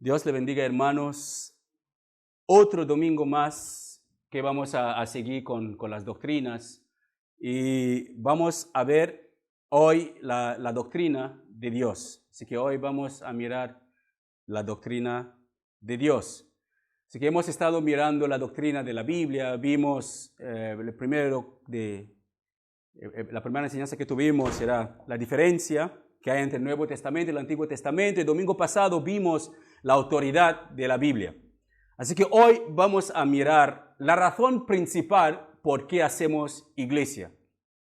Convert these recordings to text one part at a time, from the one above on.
Dios le bendiga, hermanos. Otro domingo más que vamos a seguir con las doctrinas y vamos a ver hoy la doctrina de Dios. Así que hoy vamos a mirar la doctrina de Dios. Así que hemos estado mirando la doctrina de la Biblia, vimos la primera enseñanza que tuvimos era la diferencia que hay entre el Nuevo Testamento y el Antiguo Testamento. El domingo pasado vimos la autoridad de la Biblia. Así que hoy vamos a mirar la razón principal por qué hacemos iglesia.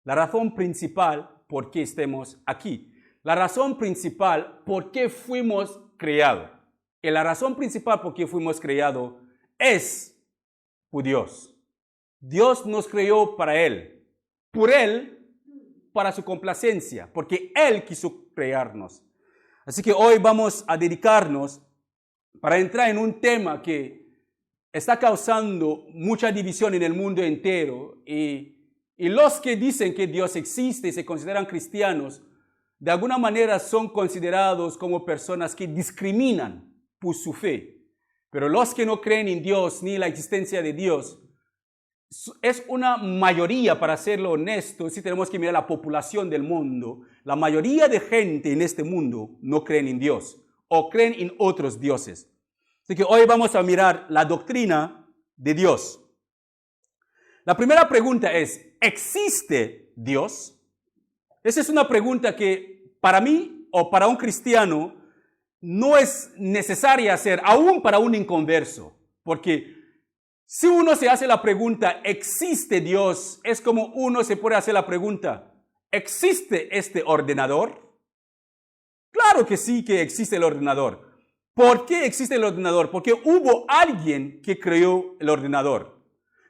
La razón principal por qué estemos aquí. La razón principal por qué fuimos creados. Y la razón principal por qué fuimos creados es por Dios. Dios nos creó para Él. Por Él, para su complacencia, porque Él quiso crearnos. Así que hoy vamos a dedicarnos para entrar en un tema que está causando mucha división en el mundo entero y los que dicen que Dios existe y se consideran cristianos, de alguna manera son considerados como personas que discriminan por su fe. Pero los que no creen en Dios ni la existencia de Dios, es una mayoría, para serlo honesto, si tenemos que mirar la población del mundo, la mayoría de gente en este mundo no creen en Dios o creen en otros dioses. Así que hoy vamos a mirar la doctrina de Dios. La primera pregunta es, ¿existe Dios? Esa es una pregunta que para mí o para un cristiano no es necesaria hacer, aún para un inconverso, porque si uno se hace la pregunta, ¿existe Dios? Es como uno se puede hacer la pregunta, ¿existe este ordenador? Claro que sí que existe el ordenador. ¿Por qué existe el ordenador? Porque hubo alguien que creó el ordenador.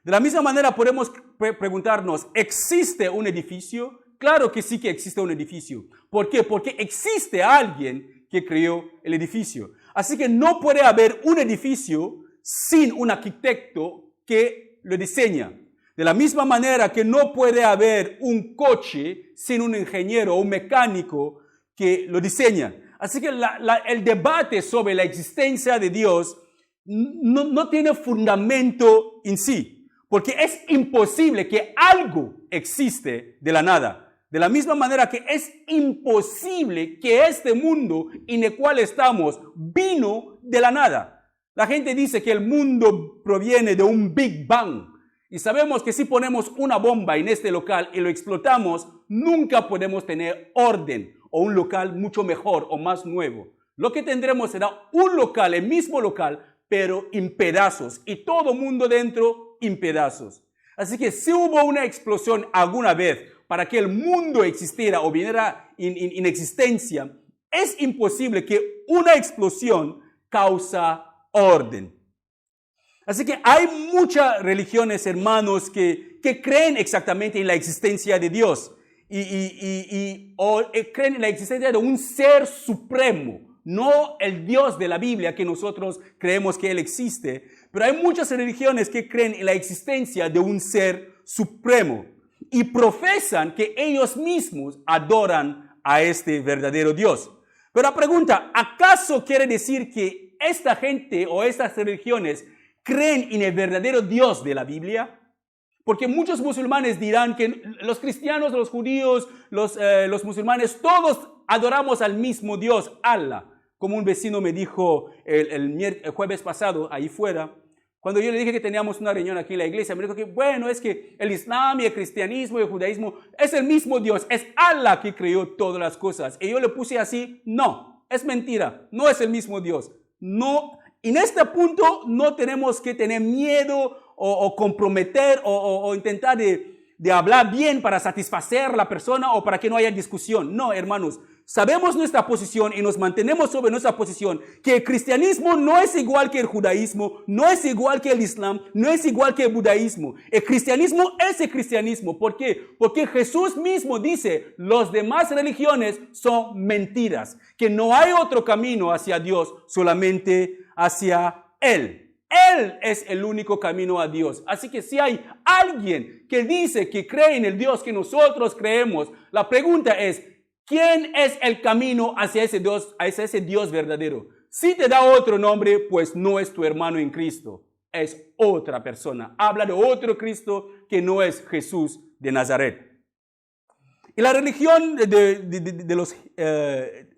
De la misma manera podemos preguntarnos, ¿existe un edificio? Claro que sí que existe un edificio. ¿Por qué? Porque existe alguien que creó el edificio. Así que no puede haber un edificio sin un arquitecto que lo diseña. De la misma manera que no puede haber un coche sin un ingeniero o un mecánico que lo diseña. Así que el debate sobre la existencia de Dios no tiene fundamento en sí, porque es imposible que algo existe de la nada. De la misma manera que es imposible que este mundo en el cual estamos vino de la nada. La gente dice que el mundo proviene de un Big Bang. Y sabemos que si ponemos una bomba en este local y lo explotamos, nunca podemos tener orden o un local mucho mejor o más nuevo. Lo que tendremos será un local, el mismo local, pero en pedazos. Y todo mundo dentro en pedazos. Así que si hubo una explosión alguna vez para que el mundo existiera o viniera en existencia, es imposible que una explosión causa orden. Así que hay muchas religiones, hermanos, que creen exactamente en la existencia de Dios o creen en la existencia de un ser supremo, no el Dios de la Biblia que nosotros creemos que Él existe, pero hay muchas religiones que creen en la existencia de un ser supremo y profesan que ellos mismos adoran a este verdadero Dios. Pero la pregunta, ¿acaso quiere decir que esta gente o estas religiones creen en el verdadero Dios de la Biblia? Porque muchos musulmanes dirán que los cristianos, los judíos, los musulmanes, todos adoramos al mismo Dios, Allah. Como un vecino me dijo el jueves pasado, ahí fuera, cuando yo le dije que teníamos una reunión aquí en la iglesia, me dijo que bueno, es que el Islam y el cristianismo y el judaísmo es el mismo Dios, es Allah que creó todas las cosas. Y yo le puse así, no, es mentira, no es el mismo Dios. No, en este punto no tenemos que tener miedo o comprometer o intentar de hablar bien para satisfacer a la persona o para que no haya discusión. No, hermanos, sabemos nuestra posición y nos mantenemos sobre nuestra posición, que el cristianismo no es igual que el judaísmo, no es igual que el islam, no es igual que el budaísmo. El cristianismo es el cristianismo. ¿Por qué? Porque Jesús mismo dice, las demás religiones son mentiras, que no hay otro camino hacia Dios, solamente hacia Él. Él es el único camino a Dios. Así que si hay alguien que dice que cree en el Dios que nosotros creemos, la pregunta es, ¿quién es el camino hacia ese Dios verdadero? Si te da otro nombre, pues no es tu hermano en Cristo, es otra persona. Habla de otro Cristo que no es Jesús de Nazaret. Y la religión de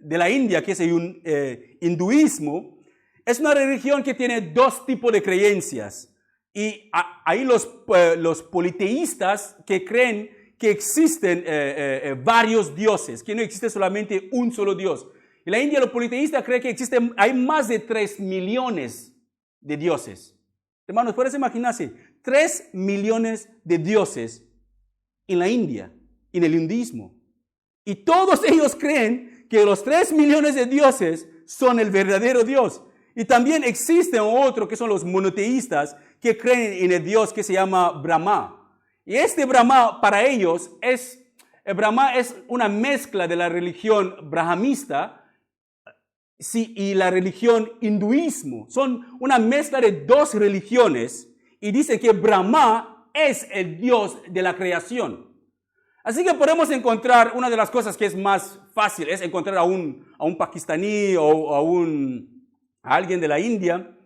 la India, que es el hinduismo, es una religión que tiene dos tipos de creencias. Y hay los politeístas que creen que existen varios dioses, que no existe solamente un solo Dios. En la India, los politeístas creen que hay más de 3 millones de dioses. Hermanos, puedes imaginarse, 3 millones de dioses en la India, en el hinduismo. Y todos ellos creen que los 3 millones de dioses son el verdadero Dios. Y también existen otros que son los monoteístas que creen en el Dios que se llama Brahma. Y este Brahma para ellos Brahma es una mezcla de la religión brahmista y la religión hinduismo. Son una mezcla de dos religiones y dicen que Brahma es el Dios de la creación. Así que podemos encontrar, una de las cosas que es más fácil es encontrar a un pakistaní o a alguien de la India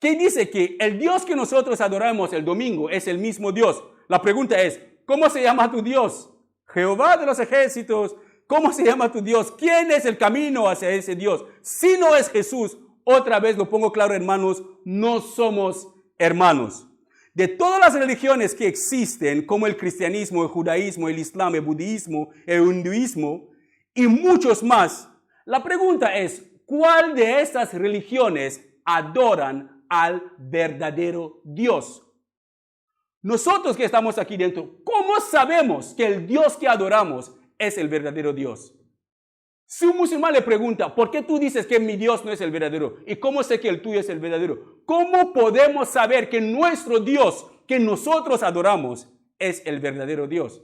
que dice que el Dios que nosotros adoramos el domingo es el mismo Dios. La pregunta es, ¿cómo se llama tu Dios? Jehová de los ejércitos. ¿Cómo se llama tu Dios? ¿Quién es el camino hacia ese Dios? Si no es Jesús, otra vez lo pongo claro, hermanos, no somos hermanos. De todas las religiones que existen, como el cristianismo, el judaísmo, el islam, el budismo, el hinduismo y muchos más, la pregunta es, ¿cuál de estas religiones adoran al verdadero Dios? Nosotros que estamos aquí dentro, ¿cómo sabemos que el Dios que adoramos es el verdadero Dios? Si un musulmán le pregunta, ¿por qué tú dices que mi Dios no es el verdadero? ¿Y cómo sé que el tuyo es el verdadero? ¿Cómo podemos saber que nuestro Dios, que nosotros adoramos, es el verdadero Dios?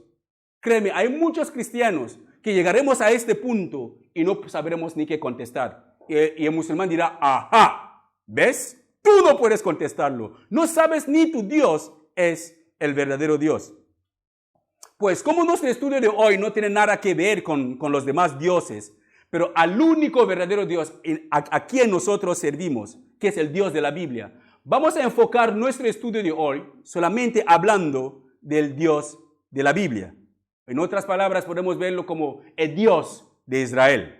Créeme, hay muchos cristianos que llegaremos a este punto y no sabremos ni qué contestar. Y el musulmán dirá, ajá, ¿ves? Tú no puedes contestarlo. No sabes ni tu Dios es el verdadero Dios. Pues como nuestro estudio de hoy no tiene nada que ver con los demás dioses, pero al único verdadero Dios a quien nosotros servimos, que es el Dios de la Biblia, vamos a enfocar nuestro estudio de hoy solamente hablando del Dios de la Biblia. En otras palabras, podemos verlo como el Dios de Israel.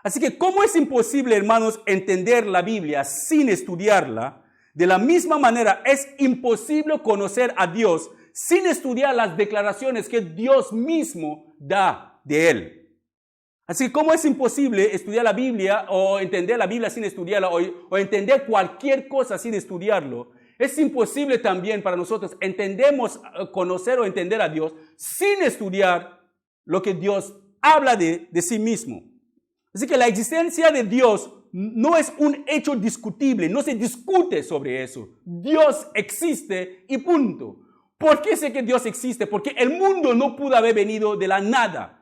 Así que, ¿cómo es imposible, hermanos, entender la Biblia sin estudiarla? De la misma manera, es imposible conocer a Dios sin estudiar las declaraciones que Dios mismo da de Él. Así que, ¿cómo es imposible estudiar la Biblia o entender la Biblia sin estudiarla o entender cualquier cosa sin estudiarlo? Es imposible también para nosotros conocer o entender a Dios sin estudiar lo que Dios habla de sí mismo. Así que la existencia de Dios no es un hecho discutible, no se discute sobre eso. Dios existe y punto. ¿Por qué sé que Dios existe? Porque el mundo no pudo haber venido de la nada.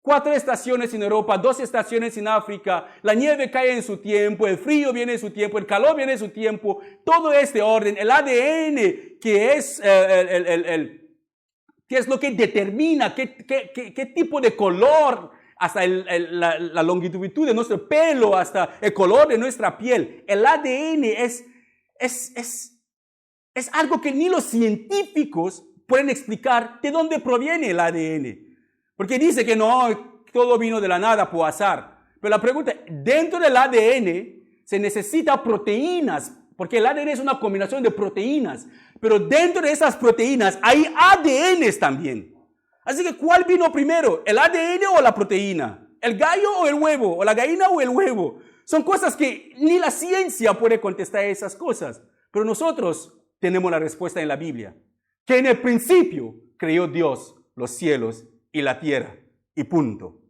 4 estaciones en Europa, 2 estaciones en África, la nieve cae en su tiempo, el frío viene en su tiempo, el calor viene en su tiempo, todo este orden, el ADN, que es ¿qué es lo que determina qué tipo de color, hasta la longitud de nuestro pelo, hasta el color de nuestra piel? El ADN es algo que ni los científicos pueden explicar de dónde proviene el ADN. Porque dice que no, todo vino de la nada por azar. Pero la pregunta, dentro del ADN se necesita proteínas, porque el ADN es una combinación de proteínas. Pero dentro de esas proteínas hay ADNs también. Así que, ¿cuál vino primero? ¿El ADN o la proteína? ¿El gallo o el huevo? ¿O la gallina o el huevo? Son cosas que ni la ciencia puede contestar esas cosas. Pero nosotros tenemos la respuesta en la Biblia. Que en el principio creó Dios los cielos y la tierra. Y punto.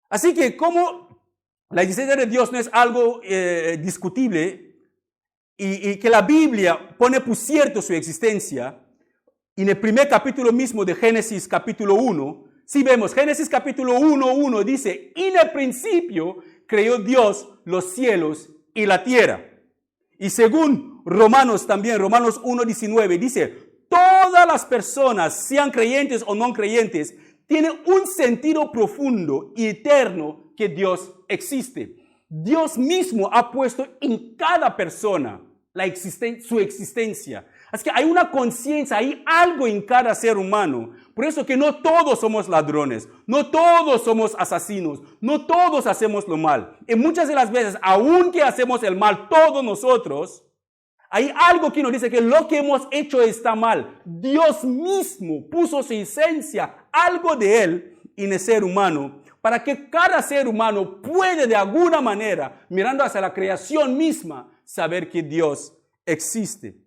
Así que como la existencia de Dios no es algo discutible y que la Biblia pone por cierto su existencia, en el primer capítulo mismo de Génesis capítulo 1, si vemos Génesis capítulo 1:1 dice, en el principio creó Dios los cielos y la tierra. Y según Romanos 1:19 dice, todas las personas, sean creyentes o no creyentes, tiene un sentido profundo y eterno que Dios existe. Dios mismo ha puesto en cada persona su existencia. Así que hay una conciencia, hay algo en cada ser humano. Por eso que no todos somos ladrones, no todos somos asesinos, no todos hacemos lo mal. Y muchas de las veces, aunque hacemos el mal todos nosotros, hay algo que nos dice que lo que hemos hecho está mal. Dios mismo puso su esencia, algo de Él en el ser humano, para que cada ser humano puede de alguna manera, mirando hacia la creación misma, saber que Dios existe.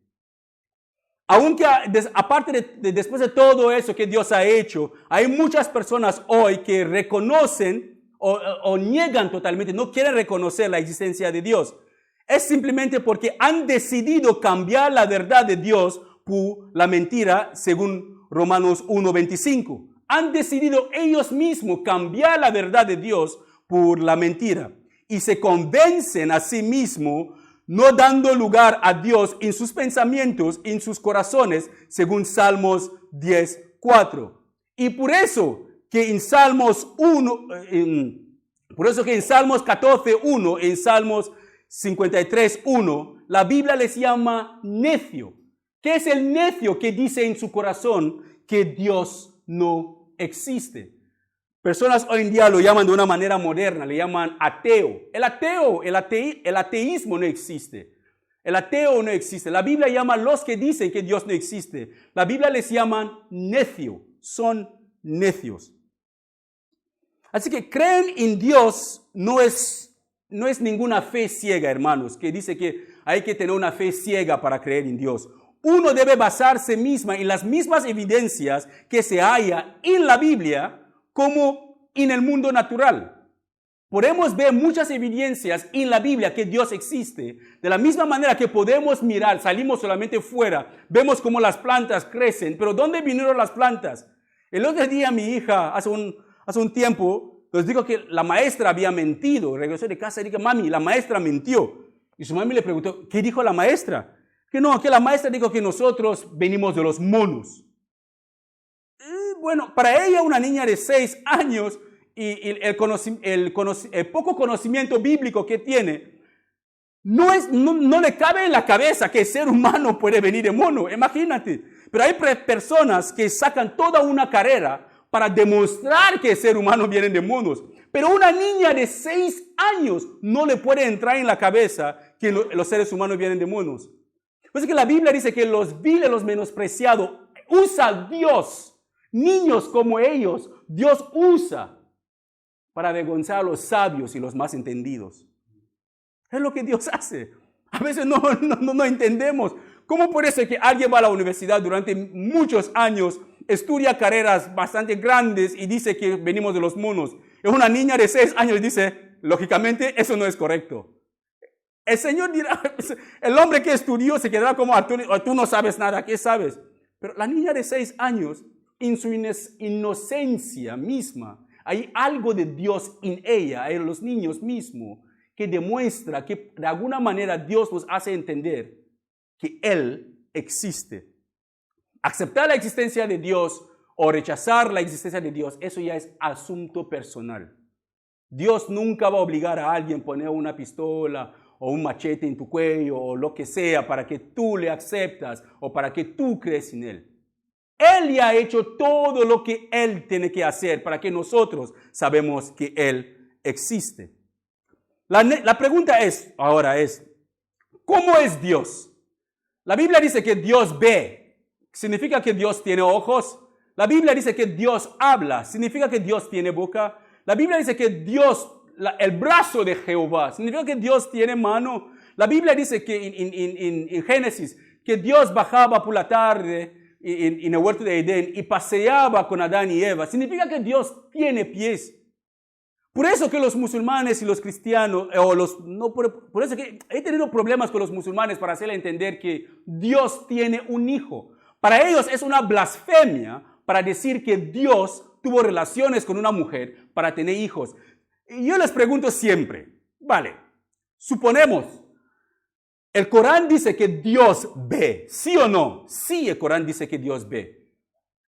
Aunque aparte después de todo eso que Dios ha hecho, hay muchas personas hoy que reconocen o niegan totalmente, no quieren reconocer la existencia de Dios. Es simplemente porque han decidido cambiar la verdad de Dios por la mentira, según Romanos 1:25. Han decidido ellos mismos cambiar la verdad de Dios por la mentira. Y se convencen a sí mismos, no dando lugar a Dios en sus pensamientos, en sus corazones, según Salmos 10:4. Y por eso que en Salmos 14:1, en Salmos 53:1, la Biblia les llama necio. ¿Qué es el necio que dice en su corazón que Dios no existe? Personas hoy en día lo llaman de una manera moderna, le llaman ateo. El ateísmo no existe. El ateo no existe. La Biblia llama a los que dicen que Dios no existe. La Biblia les llaman necio. Son necios. Así que creen en Dios no es ninguna fe ciega, hermanos, que dice que hay que tener una fe ciega para creer en Dios. Uno debe basarse misma en las mismas evidencias que se halla en la Biblia como en el mundo natural. Podemos ver muchas evidencias en la Biblia que Dios existe. De la misma manera que podemos mirar, salimos solamente fuera, vemos cómo las plantas crecen. Pero ¿dónde vinieron las plantas? El otro día mi hija, hace un tiempo, nos dijo que la maestra había mentido. Regresó de casa y dijo, mami, la maestra mintió. Y su mami le preguntó, ¿qué dijo la maestra? Que la maestra dijo que nosotros venimos de los monos. Bueno, para ella, una niña de 6 años y el poco conocimiento bíblico que tiene, no le cabe en la cabeza que el ser humano puede venir de mono. Imagínate. Pero hay personas que sacan toda una carrera para demostrar que el ser humano viene de monos. Pero una niña de 6 años no le puede entrar en la cabeza que los seres humanos vienen de monos. Pues es que la Biblia dice que los viles, los menospreciados, usa Dios. Niños como ellos, Dios usa para avergonzar a los sabios y los más entendidos. Es lo que Dios hace. A veces no entendemos. ¿Cómo puede ser que alguien va a la universidad durante muchos años, estudia carreras bastante grandes y dice que venimos de los monos? Es una niña de 6 años y dice, lógicamente, eso no es correcto. El Señor dirá, el hombre que estudió se quedará como, tú no sabes nada, ¿qué sabes? Pero la niña de 6 años, en su inocencia misma, hay algo de Dios en ella, en los niños mismos, que demuestra que de alguna manera Dios nos hace entender que Él existe. Aceptar la existencia de Dios o rechazar la existencia de Dios, eso ya es asunto personal. Dios nunca va a obligar a alguien a poner una pistola o un machete en tu cuello o lo que sea para que tú le aceptas o para que tú crees en Él. Él ya ha hecho todo lo que Él tiene que hacer para que nosotros sabemos que Él existe. La pregunta ahora es, ¿cómo es Dios? La Biblia dice que Dios ve. ¿Significa que Dios tiene ojos? La Biblia dice que Dios habla. ¿Significa que Dios tiene boca? La Biblia dice que Dios, el brazo de Jehová, ¿significa que Dios tiene mano? La Biblia dice que en Génesis, que Dios bajaba por la tarde en el huerto de Edén y paseaba con Adán y Eva. ¿Significa que Dios tiene pies? Por eso que los musulmanes y los cristianos, por eso que he tenido problemas con los musulmanes para hacerle entender que Dios tiene un hijo. Para ellos es una blasfemia para decir que Dios tuvo relaciones con una mujer para tener hijos. Y yo les pregunto siempre, vale, suponemos, el Corán dice que Dios ve, ¿sí o no? Sí, el Corán dice que Dios ve.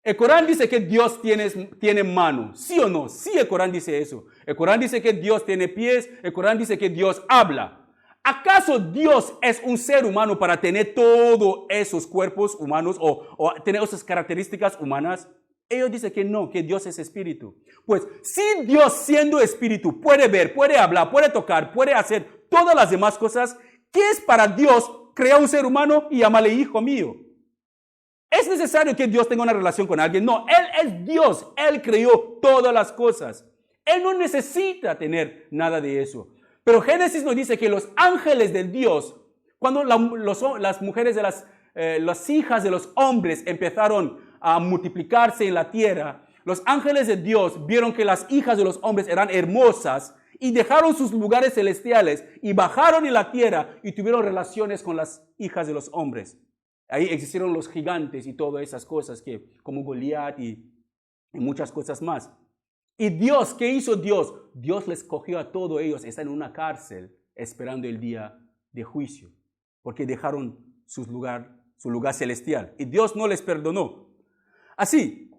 El Corán dice que Dios tiene mano, ¿sí o no? Sí, el Corán dice eso. El Corán dice que Dios tiene pies, el Corán dice que Dios habla. ¿Acaso Dios es un ser humano para tener todos esos cuerpos humanos o tener esas características humanas? Ellos dicen que no, que Dios es espíritu. Pues si Dios siendo espíritu puede ver, puede hablar, puede tocar, puede hacer todas las demás cosas, ¿qué es para Dios crear un ser humano y llamarle hijo mío? ¿Es necesario que Dios tenga una relación con alguien? No, Él es Dios. Él creó todas las cosas. Él no necesita tener nada de eso. Pero Génesis nos dice que los ángeles de Dios, cuando las mujeres de las hijas de los hombres empezaron a multiplicarse en la tierra, los ángeles de Dios vieron que las hijas de los hombres eran hermosas y dejaron sus lugares celestiales y bajaron en la tierra y tuvieron relaciones con las hijas de los hombres. Ahí existieron los gigantes y todas esas cosas, como Goliat y muchas cosas más. Y Dios, ¿qué hizo Dios? Dios les cogió a todos ellos, están en una cárcel esperando el día de juicio, porque dejaron su lugar celestial. Y Dios no les perdonó. Así,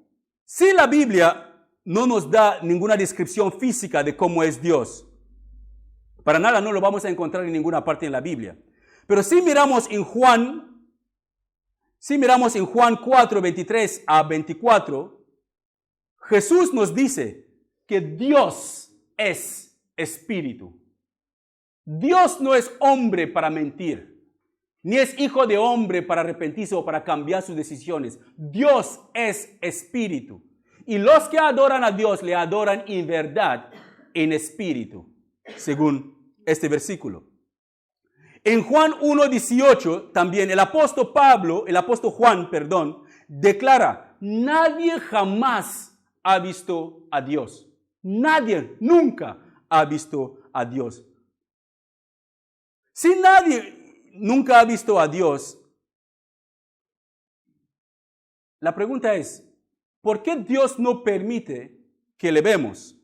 si la Biblia no nos da ninguna descripción física de cómo es Dios, para nada no lo vamos a encontrar en ninguna parte en la Biblia. Pero si miramos en Juan 4, 23 a 24, Jesús nos dice que Dios es espíritu. Dios no es hombre para mentir, ni es hijo de hombre para arrepentirse o para cambiar sus decisiones. Dios es espíritu. Y los que adoran a Dios le adoran en verdad, en espíritu, según este versículo. En Juan 1:18 también el apóstol Juan, declara: nadie jamás ha visto a Dios. Nadie nunca ha visto a Dios. Si nadie nunca ha visto a Dios, la pregunta es, ¿por qué Dios no permite que le vemos?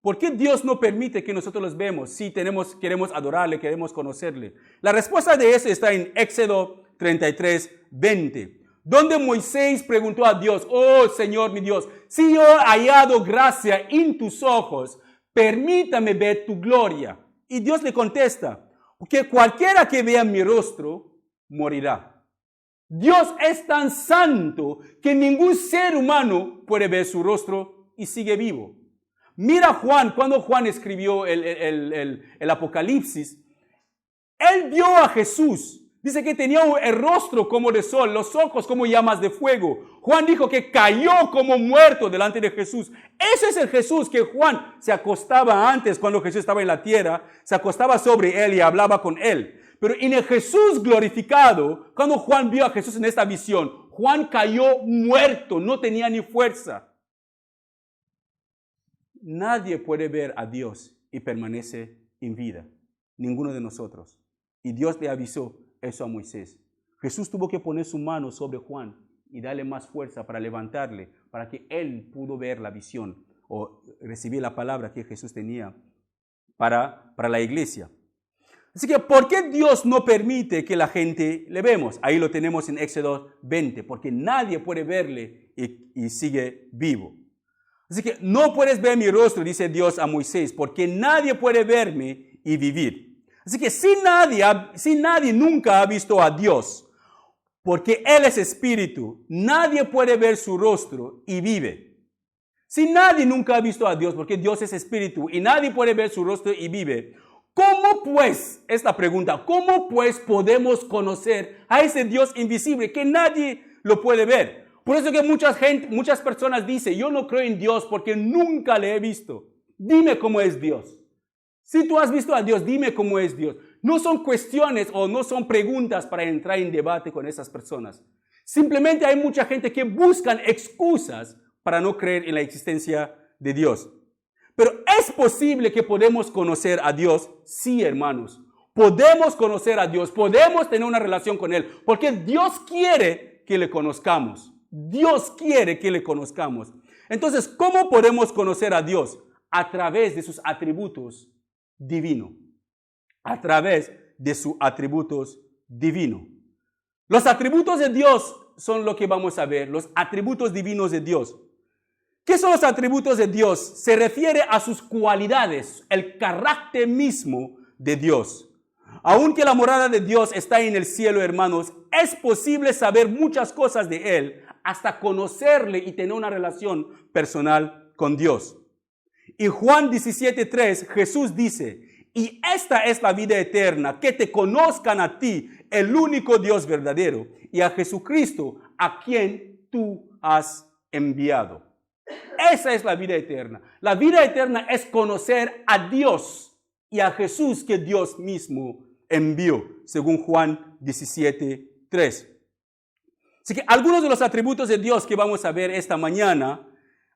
¿Por qué Dios no permite que nosotros los vemos si queremos adorarle, queremos conocerle? La respuesta de eso está en Éxodo 33, 20, donde Moisés preguntó a Dios: oh Señor mi Dios, si yo he hallado gracia en tus ojos, permítame ver tu gloria. Y Dios le contesta: que cualquiera que vea mi rostro morirá. Dios es tan santo que ningún ser humano puede ver su rostro y sigue vivo. Mira Juan, cuando Juan escribió el Apocalipsis, él vio a Jesús. Dice que tenía el rostro como de sol, los ojos como llamas de fuego. Juan dijo que cayó como muerto delante de Jesús. Ese es el Jesús que Juan se acostaba antes, cuando Jesús estaba en la tierra, se acostaba sobre él y hablaba con él. Pero en el Jesús glorificado, cuando Juan vio a Jesús en esta visión, Juan cayó muerto, no tenía ni fuerza. Nadie puede ver a Dios y permanece en vida. Ninguno de nosotros. Y Dios le avisó eso a Moisés. Jesús tuvo que poner su mano sobre Juan y darle más fuerza para levantarle, para que él pudo ver la visión o recibir la palabra que Jesús tenía para la iglesia. Así que, ¿por qué Dios no permite que la gente le vemos? Ahí lo tenemos en Éxodo 20, porque nadie puede verle y sigue vivo. Así que no puedes ver mi rostro, dice Dios a Moisés, porque nadie puede verme y vivir. Así que si nadie nunca ha visto a Dios, porque Él es espíritu, nadie puede ver su rostro y vive. Si nadie nunca ha visto a Dios, porque Dios es espíritu y nadie puede ver su rostro y vive, ¿cómo pues, esta pregunta, cómo pues podemos conocer a ese Dios invisible que nadie lo puede ver? Por eso que muchas personas dicen: yo no creo en Dios porque nunca le he visto. Dime cómo es Dios. Si tú has visto a Dios, dime cómo es Dios. No son cuestiones o no son preguntas para entrar en debate con esas personas. Simplemente hay mucha gente que buscan excusas para no creer en la existencia de Dios. Pero ¿es posible que podemos conocer a Dios? Sí, hermanos. Podemos conocer a Dios, podemos tener una relación con Él, porque Dios quiere que le conozcamos. Dios quiere que le conozcamos. Entonces, ¿cómo podemos conocer a Dios? A través de sus atributos divinos. A través de sus atributos divinos. Los atributos de Dios son lo que vamos a ver, los atributos divinos de Dios. ¿Qué son los atributos de Dios? Se refiere a sus cualidades, el carácter mismo de Dios. Aunque la morada de Dios está en el cielo, hermanos, es posible saber muchas cosas de Él, hasta conocerle y tener una relación personal con Dios. Y Juan 17:3, Jesús dice, y esta es la vida eterna, que te conozcan a ti, el único Dios verdadero, y a Jesucristo, a quien tú has enviado. Esa es la vida eterna. La vida eterna es conocer a Dios y a Jesús que Dios mismo envió, según Juan 17:3. Así que algunos de los atributos de Dios que vamos a ver esta mañana,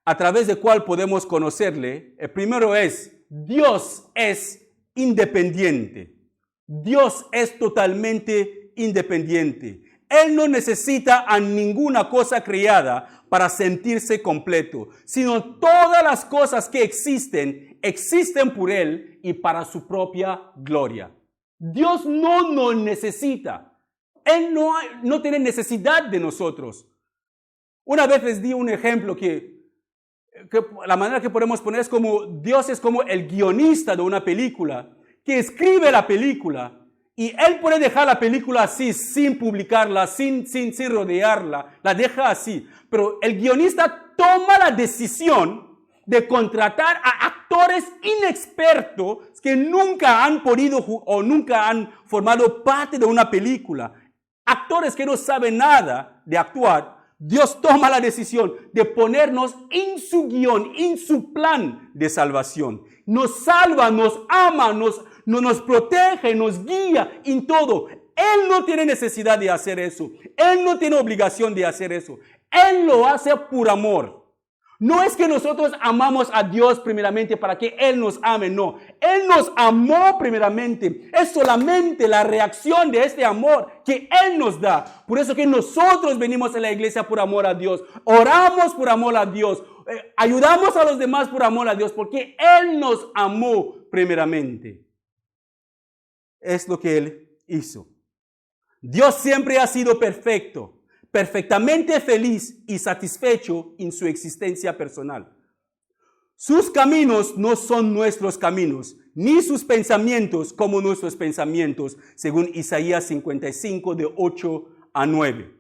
a través de cual podemos conocerle, el primero es, Dios es independiente. Dios es totalmente independiente. Él no necesita a ninguna cosa creada para sentirse completo, sino todas las cosas que existen por Él y para su propia gloria. Dios no nos necesita. Él no tiene necesidad de nosotros. Una vez les di un ejemplo que la manera que podemos poner es como Dios es como el guionista de una película que escribe la película y Él puede dejar la película así sin publicarla, sin rodearla, la deja así. Pero el guionista toma la decisión de contratar a actores inexpertos que nunca han podido o nunca han formado parte de una película. Actores que no saben nada de actuar. Dios toma la decisión de ponernos en su guión, en su plan de salvación. Nos salva, nos ama, nos protege, nos guía en todo. Él no tiene necesidad de hacer eso. Él no tiene obligación de hacer eso. Él lo hace por amor. No es que nosotros amamos a Dios primeramente para que Él nos ame, no. Él nos amó primeramente. Es solamente la reacción de este amor que Él nos da. Por eso que nosotros venimos a la iglesia por amor a Dios. Oramos por amor a Dios. Ayudamos a los demás por amor a Dios porque Él nos amó primeramente. Es lo que Él hizo. Dios siempre ha sido perfecto, perfectamente feliz y satisfecho en su existencia personal. Sus caminos no son nuestros caminos, ni sus pensamientos como nuestros pensamientos, según Isaías 55, de 8 a 9.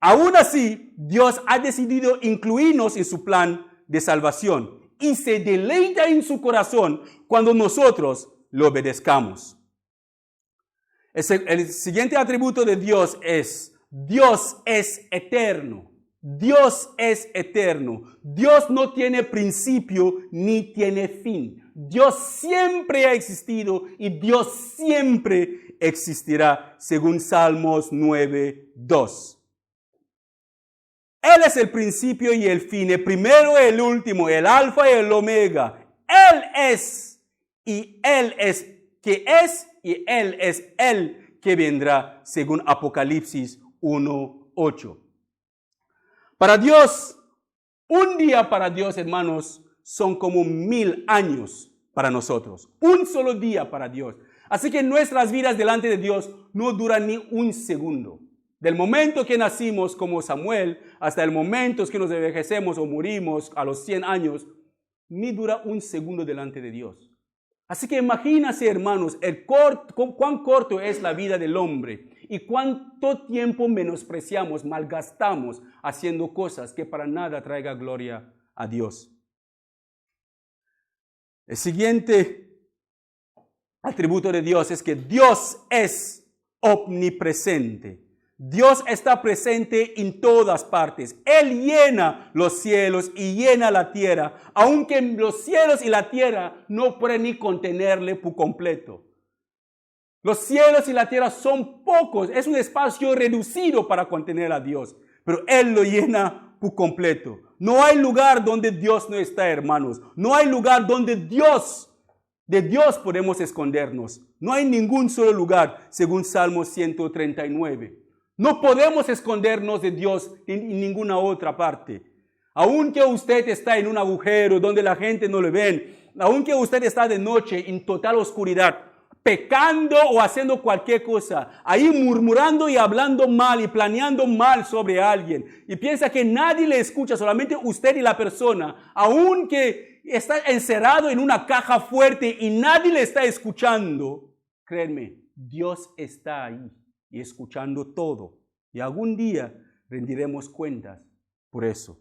Aún así, Dios ha decidido incluirnos en su plan de salvación y se deleita en su corazón cuando nosotros lo obedezcamos. El siguiente atributo de Dios es eterno. Dios es eterno. Dios no tiene principio ni tiene fin. Dios siempre ha existido y Dios siempre existirá, según Salmos 9:2. Él es el principio y el fin, el primero y el último, el alfa y el omega. Él es y Él es que es y Él es el que vendrá, según Apocalipsis 1:8. Para Dios, un día para Dios, hermanos, son como 1000 años para nosotros. Un solo día para Dios. Así que nuestras vidas delante de Dios no duran ni un segundo. Del momento que nacimos como Samuel hasta el momento que nos envejecemos o morimos a los 100 años, ni dura un segundo delante de Dios. Así que imagínense, hermanos, cuán corto es la vida del hombre y cuánto tiempo menospreciamos, malgastamos haciendo cosas que para nada traigan gloria a Dios. El siguiente atributo de Dios es que Dios es omnipresente. Dios está presente en todas partes. Él llena los cielos y llena la tierra, aunque los cielos y la tierra no pueden ni contenerle por completo. Los cielos y la tierra son pocos, es un espacio reducido para contener a Dios, pero Él lo llena por completo. No hay lugar donde Dios no está, hermanos. No hay lugar donde de Dios podemos escondernos. No hay ningún solo lugar, según Salmo 139. No podemos escondernos de Dios en ninguna otra parte. Aunque usted está en un agujero donde la gente no le ve, aunque usted está de noche en total oscuridad, pecando o haciendo cualquier cosa, ahí murmurando y hablando mal y planeando mal sobre alguien, y piensa que nadie le escucha, solamente usted y la persona, aunque está encerrado en una caja fuerte y nadie le está escuchando, créanme, Dios está ahí y escuchando todo, y algún día rendiremos cuentas por eso.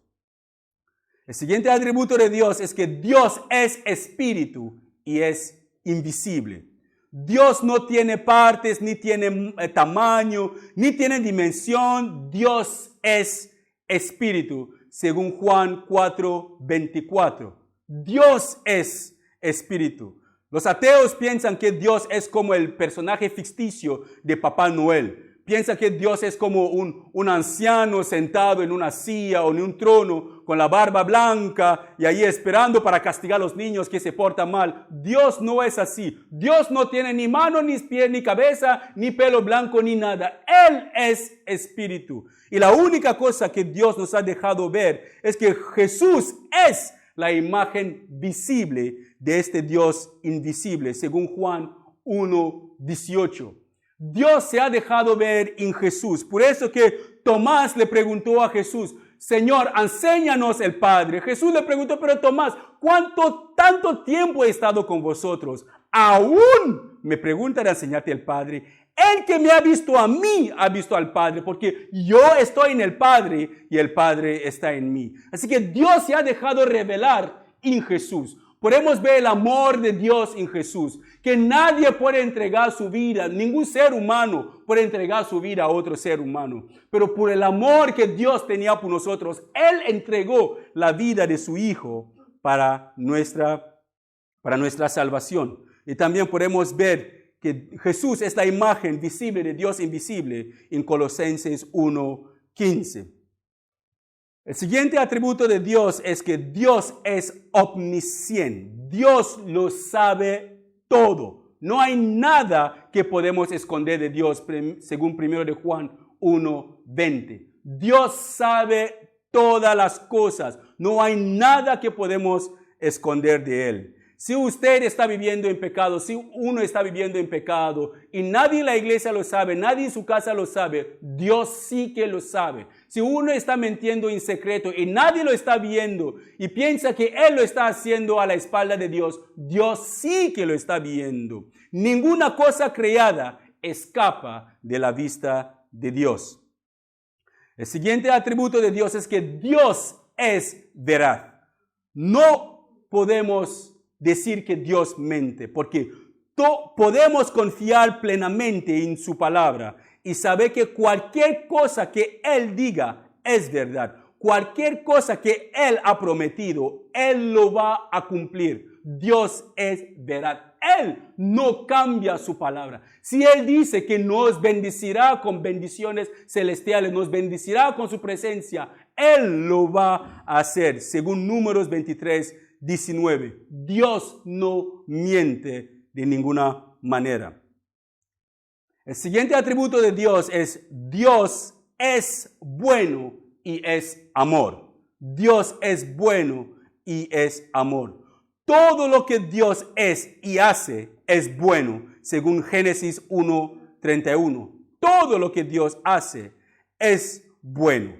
El siguiente atributo de Dios es que Dios es espíritu y es invisible. Dios no tiene partes, ni tiene tamaño, ni tiene dimensión. Dios es espíritu, según Juan 4:24. Dios es espíritu. Los ateos piensan que Dios es como el personaje ficticio de Papá Noel. Piensa que Dios es como un anciano sentado en una silla o en un trono con la barba blanca y ahí esperando para castigar a los niños que se portan mal. Dios no es así. Dios no tiene ni mano, ni pie, ni cabeza, ni pelo blanco, ni nada. Él es espíritu. Y la única cosa que Dios nos ha dejado ver es que Jesús es la imagen visible de este Dios invisible, según Juan 1:18. Dios se ha dejado ver en Jesús. Por eso que Tomás le preguntó a Jesús, Señor, enséñanos el Padre. Jesús le preguntó, pero Tomás, tanto tiempo he estado con vosotros? ¿Aún me preguntan de enseñarte el Padre? El que me ha visto a mí, ha visto al Padre, porque yo estoy en el Padre y el Padre está en mí. Así que Dios se ha dejado revelar en Jesús. Podemos ver el amor de Dios en Jesús, que nadie puede entregar su vida, ningún ser humano puede entregar su vida a otro ser humano. Pero por el amor que Dios tenía por nosotros, Él entregó la vida de su Hijo para nuestra salvación. Y también podemos ver que Jesús es la imagen visible de Dios invisible en Colosenses 1:15. El siguiente atributo de Dios es que Dios es omnisciente. Dios lo sabe todo. No hay nada que podemos esconder de Dios, según 1 de Juan 1:20. Dios sabe todas las cosas. No hay nada que podemos esconder de Él. Si usted está viviendo en pecado, si uno está viviendo en pecado y nadie en la iglesia lo sabe, nadie en su casa lo sabe, Dios sí que lo sabe. Si uno está mintiendo en secreto y nadie lo está viendo y piensa que Él lo está haciendo a la espalda de Dios, Dios sí que lo está viendo. Ninguna cosa creada escapa de la vista de Dios. El siguiente atributo de Dios es que Dios es veraz. No podemos decir que Dios mente, porque podemos confiar plenamente en su palabra y saber que cualquier cosa que Él diga es verdad. Cualquier cosa que Él ha prometido, Él lo va a cumplir. Dios es veraz. Él no cambia su palabra. Si Él dice que nos bendecirá con bendiciones celestiales, nos bendecirá con su presencia, Él lo va a hacer, según Números 23:19. Dios no miente de ninguna manera. El siguiente atributo de Dios es bueno y es amor. Dios es bueno y es amor. Todo lo que Dios es y hace es bueno, según Génesis 1:31. Todo lo que Dios hace es bueno.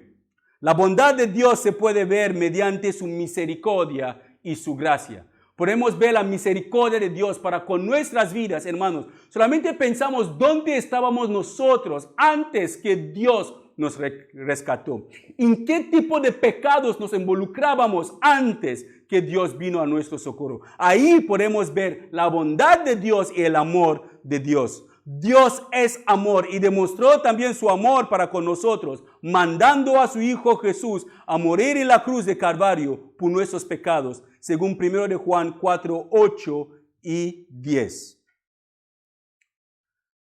La bondad de Dios se puede ver mediante su misericordia y su gracia. Podemos ver la misericordia de Dios para con nuestras vidas, hermanos. Solamente pensamos dónde estábamos nosotros antes que Dios nos rescató. ¿En qué tipo de pecados nos involucrábamos antes que Dios vino a nuestro socorro? Ahí podemos ver la bondad de Dios y el amor de Dios. Dios es amor y demostró también su amor para con nosotros, mandando a su Hijo Jesús a morir en la cruz de Calvario por nuestros pecados, según 1 de Juan 4:8 y 10.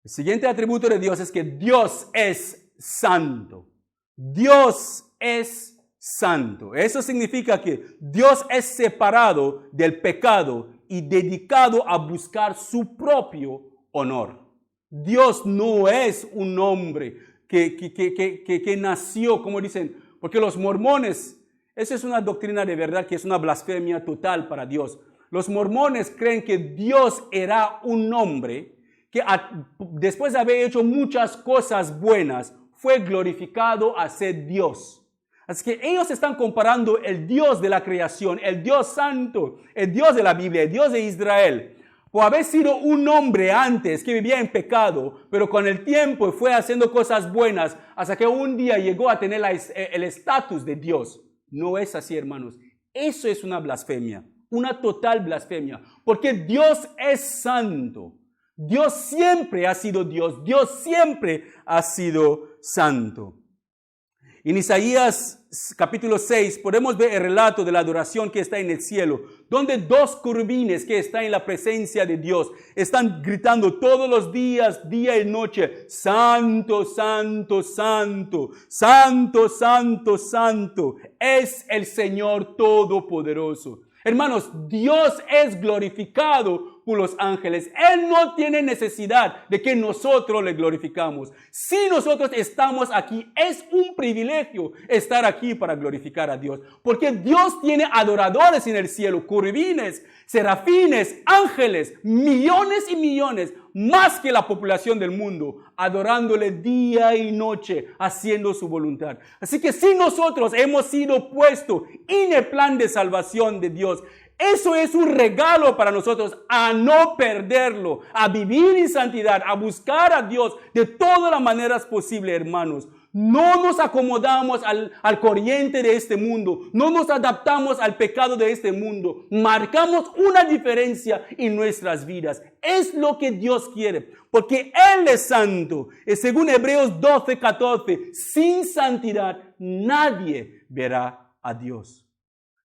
El siguiente atributo de Dios es que Dios es santo. Dios es santo. Eso significa que Dios es separado del pecado y dedicado a buscar su propio honor. Dios no es un hombre que nació, como dicen, porque los mormones, esa es una doctrina de verdad que es una blasfemia total para Dios. Los mormones creen que Dios era un hombre que después de haber hecho muchas cosas buenas, fue glorificado a ser Dios. Así que ellos están comparando el Dios de la creación, el Dios santo, el Dios de la Biblia, el Dios de Israel, por haber sido un hombre antes que vivía en pecado, pero con el tiempo fue haciendo cosas buenas hasta que un día llegó a tener el estatus de Dios. No es así, hermanos. Eso es una blasfemia, una total blasfemia, porque Dios es santo. Dios siempre ha sido Dios. Dios siempre ha sido santo. En Isaías capítulo 6 podemos ver el relato de la adoración que está en el cielo, donde dos querubines que están en la presencia de Dios están gritando todos los días, día y noche: Santo, santo, santo, santo, santo, santo, es el Señor Todopoderoso. Hermanos, Dios es glorificado por los ángeles. Él no tiene necesidad de que nosotros le glorificamos. Si nosotros estamos aquí, es un privilegio estar aquí para glorificar a Dios. Porque Dios tiene adoradores en el cielo, querubines, serafines, ángeles, millones y millones, más que la población del mundo, adorándole día y noche, haciendo su voluntad. Así que si nosotros hemos sido puestos en el plan de salvación de Dios, eso es un regalo para nosotros, a no perderlo, a vivir en santidad, a buscar a Dios de todas las maneras posibles, hermanos. No nos acomodamos al corriente de este mundo, no nos adaptamos al pecado de este mundo, marcamos una diferencia en nuestras vidas. Es lo que Dios quiere, porque Él es santo. Y según Hebreos 12:14, sin santidad nadie verá a Dios.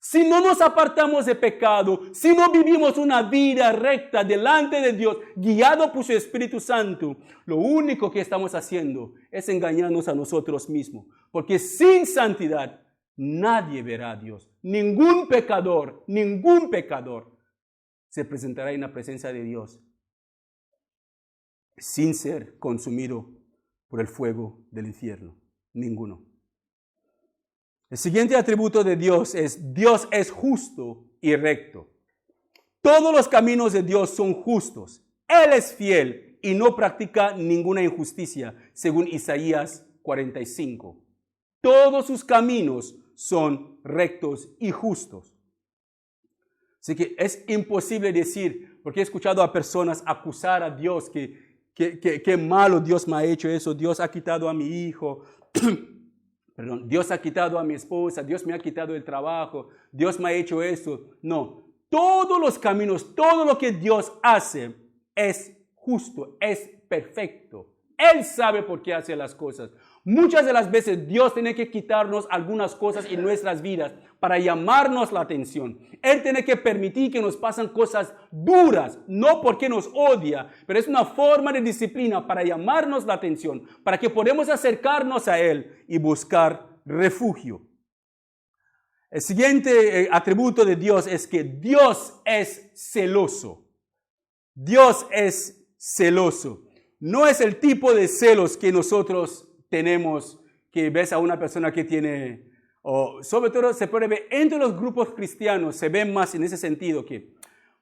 Si no nos apartamos de pecado, si no vivimos una vida recta delante de Dios, guiado por su Espíritu Santo, lo único que estamos haciendo es engañarnos a nosotros mismos. Porque sin santidad nadie verá a Dios. Ningún pecador se presentará en la presencia de Dios sin ser consumido por el fuego del infierno. Ninguno. El siguiente atributo de Dios es justo y recto. Todos los caminos de Dios son justos. Él es fiel y no practica ninguna injusticia, según Isaías 45. Todos sus caminos son rectos y justos. Así que es imposible decir, porque he escuchado a personas acusar a Dios que malo Dios me ha hecho eso, Dios ha quitado a mi hijo, perdón, Dios ha quitado a mi esposa, Dios me ha quitado el trabajo, Dios me ha hecho eso. No, todos los caminos, todo lo que Dios hace es justo, es perfecto. Él sabe por qué hace las cosas. Muchas de las veces Dios tiene que quitarnos algunas cosas en nuestras vidas para llamarnos la atención. Él tiene que permitir que nos pasen cosas duras, no porque nos odia, pero es una forma de disciplina para llamarnos la atención, para que podamos acercarnos a Él y buscar refugio. El siguiente atributo de Dios es que Dios es celoso. Dios es celoso. No es el tipo de celos que nosotros tenemos, que ves a una persona que tiene, o sobre todo se puede ver entre los grupos cristianos, se ve más en ese sentido, que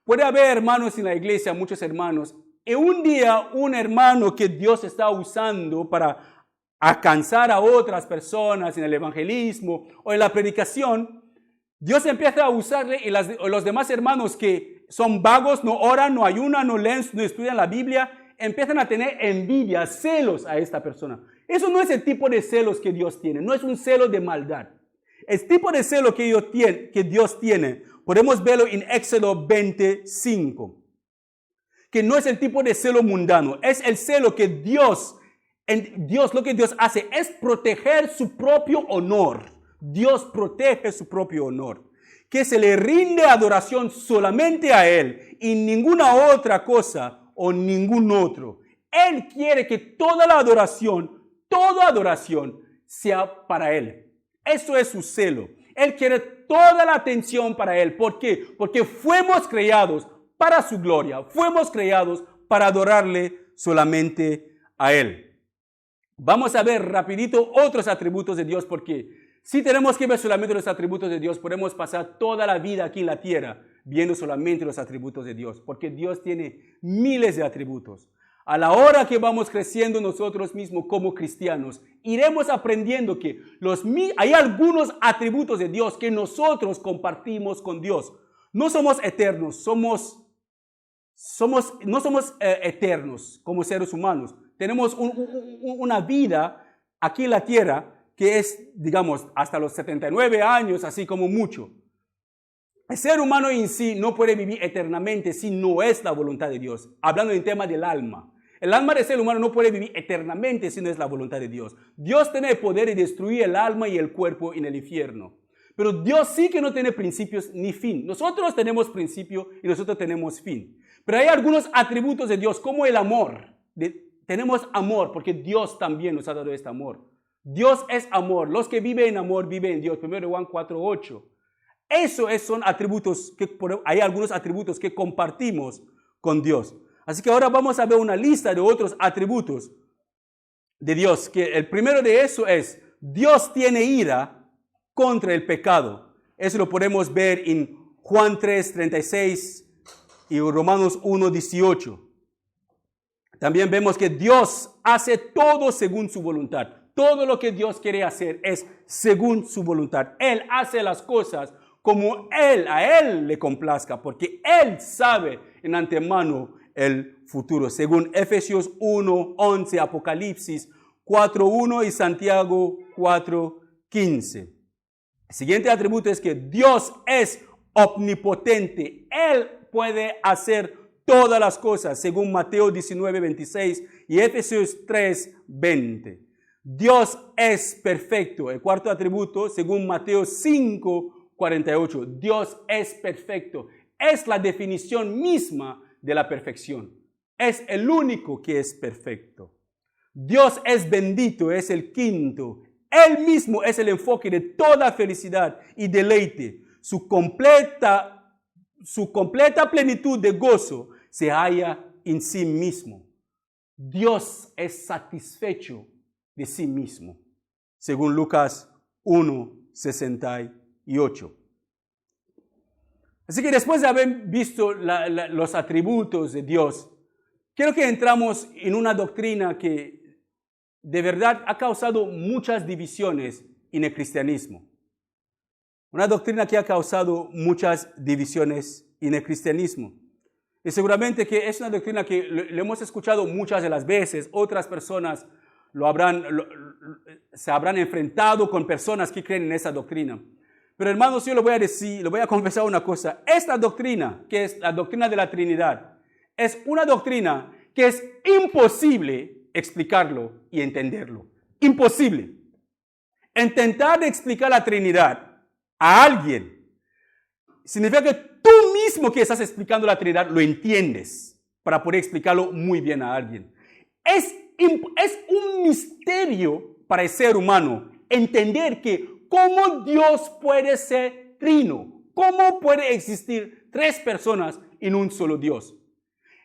puede haber hermanos en la iglesia, muchos hermanos, y un día un hermano que Dios está usando para alcanzar a otras personas en el evangelismo o en la predicación, Dios empieza a usarle y los demás hermanos que son vagos, no oran, no ayunan, no leen, no estudian la Biblia, empiezan a tener envidia, celos a esta persona. Eso no es el tipo de celos que Dios tiene, no es un celo de maldad. El tipo de celo que Dios tiene, podemos verlo en Éxodo 25, que no es el tipo de celo mundano, es el celo que Dios lo que Dios hace es proteger su propio honor. Dios protege su propio honor, que se le rinde adoración solamente a Él y ninguna otra cosa o ningún otro. Él quiere que toda adoración sea para Él. Eso es su celo. Él quiere toda la atención para Él. ¿Por qué? Porque fuimos creados para su gloria. Fuimos creados para adorarle solamente a Él. Vamos a ver rapidito otros atributos de Dios, porque si tenemos que ver solamente los atributos de Dios, podemos pasar toda la vida aquí en la tierra viendo solamente los atributos de Dios, porque Dios tiene miles de atributos. a la hora que vamos creciendo nosotros mismos como cristianos, iremos aprendiendo que hay algunos atributos de Dios que nosotros compartimos con Dios. No somos eternos, no somos eternos como seres humanos. Tenemos una vida aquí en la tierra que es, digamos, hasta los 79 años, así como mucho. El ser humano en sí no puede vivir eternamente si no es la voluntad de Dios. Hablando del tema del alma. El alma del ser humano no puede vivir eternamente si no es la voluntad de Dios. Dios tiene el poder de destruir el alma y el cuerpo en el infierno. Pero Dios sí que no tiene principios ni fin. Nosotros tenemos principio y nosotros tenemos fin. Pero hay algunos atributos de Dios, como el amor. Tenemos amor porque Dios también nos ha dado este amor. Dios es amor. Los que viven en amor viven en Dios. 1 Juan 4:8. Son atributos, hay algunos atributos que compartimos con Dios. Así que ahora vamos a ver una lista de otros atributos de Dios. Que el primero de eso es, Dios tiene ira contra el pecado. Eso lo podemos ver en Juan 3:36 y Romanos 1:18. También vemos que Dios hace todo según su voluntad. Todo lo que Dios quiere hacer es según su voluntad. Él hace las cosas como a Él le complazca, porque Él sabe en antemano el futuro. Según Efesios 1:11, Apocalipsis 4:1 y Santiago 4:15. El siguiente atributo es que Dios es omnipotente. Él puede hacer todas las cosas, según Mateo 19:26 y Efesios 3:20. Dios es perfecto. El cuarto atributo, según Mateo 5:48. Dios es perfecto. Es la definición misma de la perfección. Es el único que es perfecto. Dios es bendito, es el quinto. Él mismo es el enfoque de toda felicidad y deleite. Su completa plenitud de gozo se halla en sí mismo. Dios es satisfecho de sí mismo, según Lucas 1:68. Así que después de haber visto los atributos de Dios, quiero que entramos en una doctrina que de verdad ha causado muchas divisiones en el cristianismo. Una doctrina que ha causado muchas divisiones en el cristianismo. Y seguramente que es una doctrina que lo hemos escuchado muchas de las veces. Otras personas se habrán enfrentado con personas que creen en esa doctrina. Pero hermanos, yo le voy a confesar una cosa. Esta doctrina, que es la doctrina de la Trinidad, es una doctrina que es imposible explicarlo y entenderlo. Imposible. Intentar explicar la Trinidad a alguien significa que tú mismo que estás explicando la Trinidad lo entiendes para poder explicarlo muy bien a alguien. Es un misterio para el ser humano entender que cómo Dios puede ser trino, cómo puede existir tres personas en un solo Dios.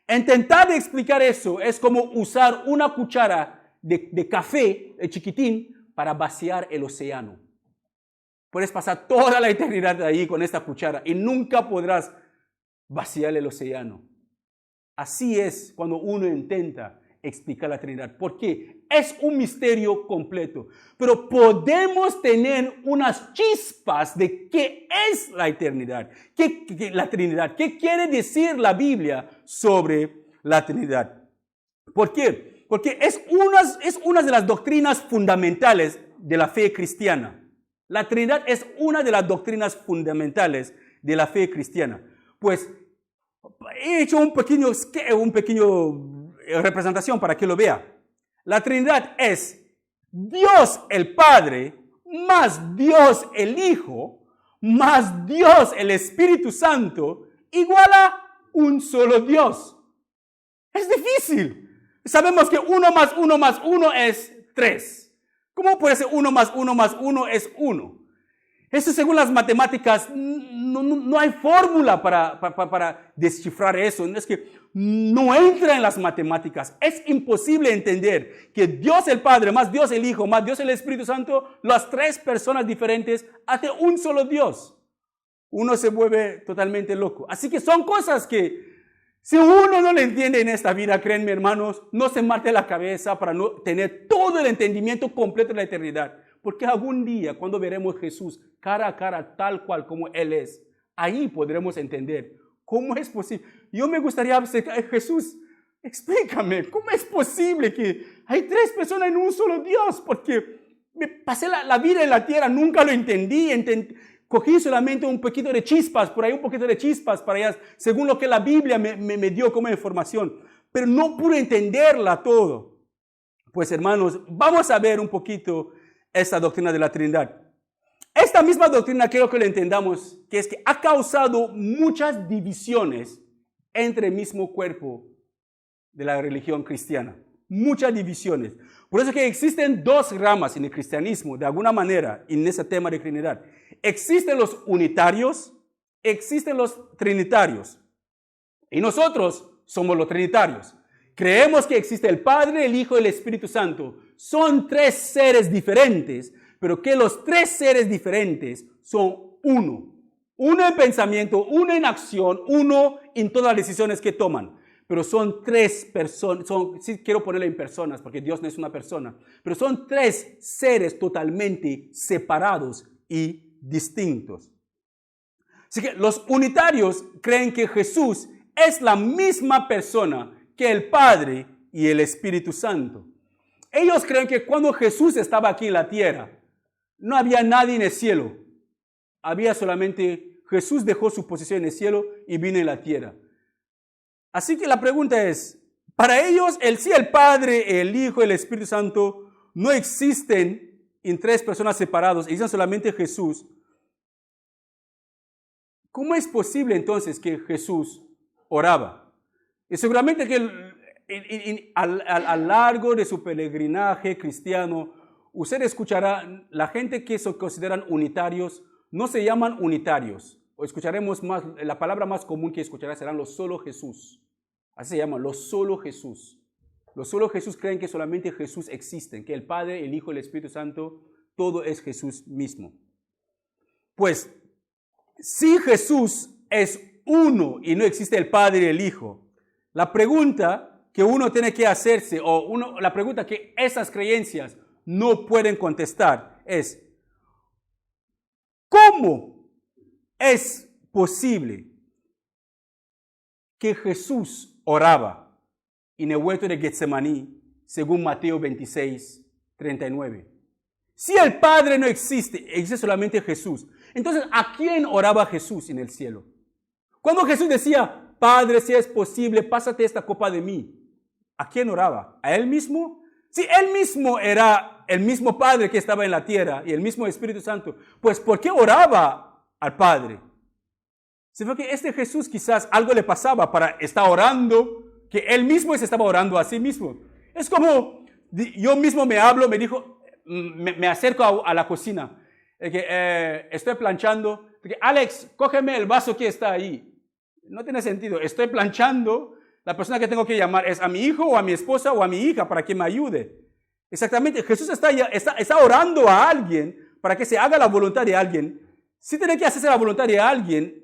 Intentar explicar eso es como usar una cuchara de café chiquitín para vaciar el océano. Puedes pasar toda la eternidad ahí con esta cuchara y nunca podrás vaciar el océano. Así es cuando uno intenta explicar la Trinidad, porque es un misterio completo. Pero podemos tener unas chispas de qué es la eternidad, la Trinidad, qué quiere decir la Biblia sobre la Trinidad. ¿Por qué? Porque es una de las doctrinas fundamentales de la fe cristiana. La Trinidad es una de las doctrinas fundamentales de la fe cristiana. Pues he hecho un pequeño representación para que lo vea. La Trinidad es Dios el Padre, más Dios el Hijo, más Dios el Espíritu Santo, igual a un solo Dios. Es difícil. Sabemos que 1 más 1 más 1 es 3. ¿Cómo puede ser 1 más 1 más 1 es 1? Eso según las matemáticas, no hay fórmula para descifrar eso. Es que no entra en las matemáticas. Es imposible entender que Dios el Padre, más Dios el Hijo, más Dios el Espíritu Santo, las tres personas diferentes, hacen un solo Dios. Uno se vuelve totalmente loco. Así que son cosas que Si uno no lo entiende en esta vida, créanme hermanos, no se mate la cabeza para no tener todo el entendimiento completo de la eternidad. Porque algún día, cuando veremos a Jesús cara a cara, tal cual como Él es, ahí podremos entender cómo es posible. Yo me gustaría decir, Jesús, explícame, ¿cómo es posible que hay 3 personas en un solo Dios? Porque me pasé la vida en la tierra, nunca lo entendí. Cogí solamente un poquito de chispas, por ahí un poquito de chispas para allá, según lo que la Biblia me dio como información. Pero no pude entenderla todo. Pues hermanos, vamos a ver un poquito esta doctrina de la Trinidad. Esta misma doctrina quiero que lo entendamos, que es que ha causado muchas divisiones entre el mismo cuerpo de la religión cristiana. Muchas divisiones. Por eso que existen 2 ramas en el cristianismo, de alguna manera, en ese tema de Trinidad. Existen los unitarios, existen los trinitarios. Y nosotros somos los trinitarios. Creemos que existe el Padre, el Hijo y el Espíritu Santo. Son 3 seres diferentes, pero que los 3 seres diferentes son uno. Uno en pensamiento, uno en acción, uno en todas las decisiones que toman. Pero son 3 personas, sí quiero ponerle en personas porque Dios no es una persona, pero son 3 seres totalmente separados y distintos. Así que los unitarios creen que Jesús es la misma persona que el Padre y el Espíritu Santo. Ellos creen que cuando Jesús estaba aquí en la tierra, no había nadie en el cielo. Había solamente Jesús dejó su posición en el cielo y vino en la tierra. Así que la pregunta es, para ellos, el Padre, el Hijo y el Espíritu Santo no existen en 3 personas separadas, existen solamente Jesús. ¿Cómo es posible entonces que Jesús oraba? Y seguramente que a lo largo de su peregrinaje cristiano, usted escuchará, la gente que se consideran unitarios, no se llaman unitarios. O escucharemos más, la palabra más común que escuchará serán los solo Jesús. Así se llaman, los solo Jesús. Los solo Jesús creen que solamente Jesús existe, que el Padre, el Hijo y el Espíritu Santo, todo es Jesús mismo. Pues, si Jesús es uno y no existe el Padre y el Hijo, la pregunta que uno tiene que hacerse, la pregunta que esas creencias no pueden contestar es, ¿cómo es posible que Jesús oraba en el huerto de Getsemaní, según Mateo 26, 39? Si el Padre no existe, existe solamente Jesús. Entonces, ¿a quién oraba Jesús en el cielo? Cuando Jesús decía, Padre, si es posible, pásate esta copa de mí, ¿a quién oraba? ¿A Él mismo? Si Él mismo era el mismo Padre que estaba en la tierra y el mismo Espíritu Santo, pues ¿por qué oraba al Padre? Se ve que este Jesús quizás algo le pasaba para estar orando, que Él mismo se estaba orando a sí mismo. Es como yo mismo me acerco a la cocina, estoy planchando, Alex, cógeme el vaso que está ahí. No tiene sentido, estoy planchando, la persona que tengo que llamar es a mi hijo o a mi esposa o a mi hija para que me ayude. Exactamente, Jesús está orando a alguien para que se haga la voluntad de alguien. Si tiene que hacerse la voluntad de alguien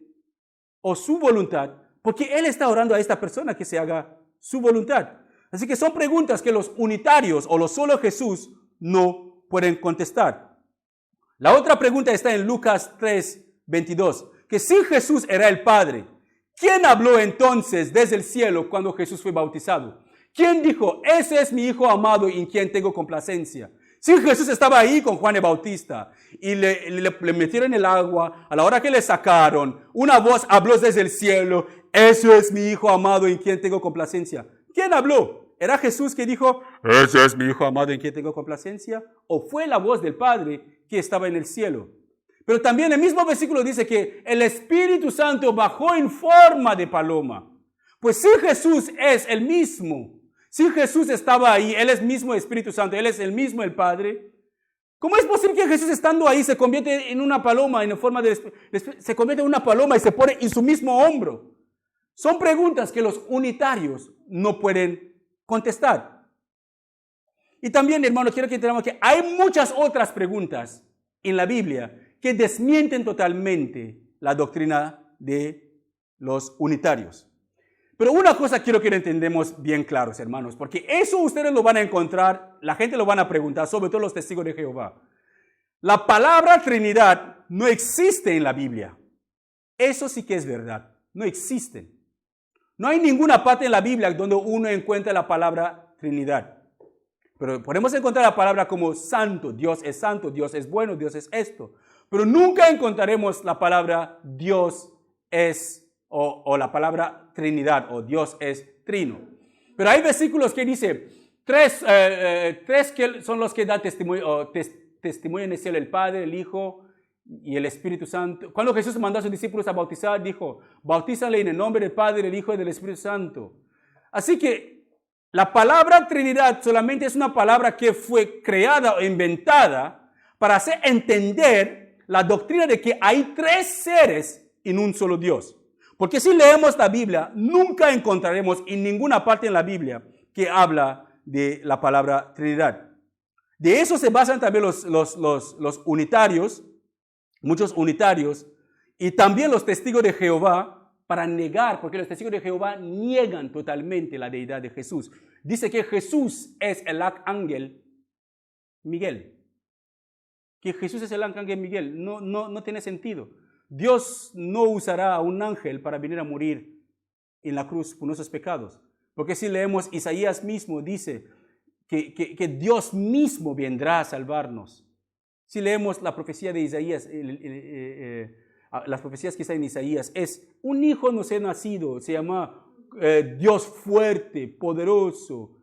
o su voluntad, porque Él está orando a esta persona que se haga su voluntad. Así que son preguntas que los unitarios o los solo Jesús no pueden contestar. La otra pregunta está en Lucas 3, 22, que si Jesús era el Padre, ¿quién habló entonces desde el cielo cuando Jesús fue bautizado? ¿Quién dijo, ese es mi Hijo amado en quien tengo complacencia? Si Jesús estaba ahí con Juan el Bautista y le metieron en el agua, a la hora que le sacaron, una voz habló desde el cielo, ese es mi Hijo amado en quien tengo complacencia. ¿Quién habló? ¿Era Jesús que dijo, ese es mi Hijo amado en quien tengo complacencia? ¿O fue la voz del Padre que estaba en el cielo? Pero también el mismo versículo dice que el Espíritu Santo bajó en forma de paloma. Pues si Jesús es el mismo, si Jesús estaba ahí, Él es mismo Espíritu Santo, Él es el mismo el Padre, ¿cómo es posible que Jesús estando ahí se convierte en una paloma, se convierte en una paloma y se pone en su mismo hombro? Son preguntas que los unitarios no pueden contestar. Y también, hermano, quiero que entendamos que hay muchas otras preguntas en la Biblia que desmienten totalmente la doctrina de los unitarios. Pero una cosa quiero que lo entendamos bien claros, hermanos, porque eso ustedes lo van a encontrar, la gente lo van a preguntar, sobre todo los testigos de Jehová. La palabra Trinidad no existe en la Biblia. Eso sí que es verdad, no existe. No hay ninguna parte en la Biblia donde uno encuentra la palabra Trinidad. Pero podemos encontrar la palabra como santo, Dios es bueno, Dios es esto. Pero nunca encontraremos la palabra Dios es, o la palabra Trinidad, o Dios es trino. Pero hay versículos que dice, tres que son los que dan testimonio, testimonio en el cielo, el Padre, el Hijo y el Espíritu Santo. Cuando Jesús mandó a sus discípulos a bautizar, dijo, bautízale en el nombre del Padre, del Hijo y del Espíritu Santo. Así que la palabra Trinidad solamente es una palabra que fue creada o inventada para hacer entender la doctrina de que hay tres seres en un solo Dios. Porque si leemos la Biblia, nunca encontraremos en ninguna parte en la Biblia que habla de la palabra Trinidad. De eso se basan también los unitarios, muchos unitarios, y también los testigos de Jehová para negar, porque los testigos de Jehová niegan totalmente la deidad de Jesús. Dice que Jesús es el ángel Miguel. Que Jesús es el ángel Miguel. No tiene sentido. Dios no usará a un ángel para venir a morir en la cruz por nuestros pecados. Porque si leemos Isaías mismo, dice que Dios mismo vendrá a salvarnos. Si leemos la profecía de Isaías, las profecías que están en Isaías, es un hijo nos ha nacido, se llama Dios fuerte, poderoso.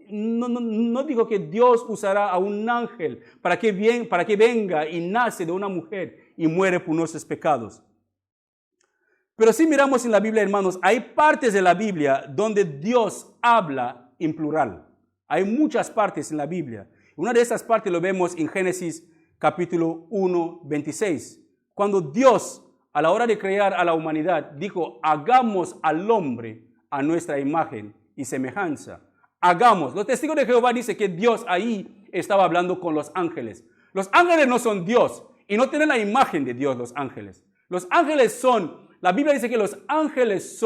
No digo que Dios usará a un ángel para que venga y nace de una mujer y muere por nuestros pecados. Pero si miramos en la Biblia, hermanos, hay partes de la Biblia donde Dios habla en plural. Hay muchas partes en la Biblia. Una de esas partes lo vemos en Génesis capítulo 1, 26. Cuando Dios, a la hora de crear a la humanidad, dijo, hagamos al hombre a nuestra imagen y semejanza. Hagamos. Los testigos de Jehová dicen que Dios ahí estaba hablando con los ángeles. Los ángeles no son Dios y no tienen la imagen de Dios los ángeles. Los ángeles la Biblia dice que los ángeles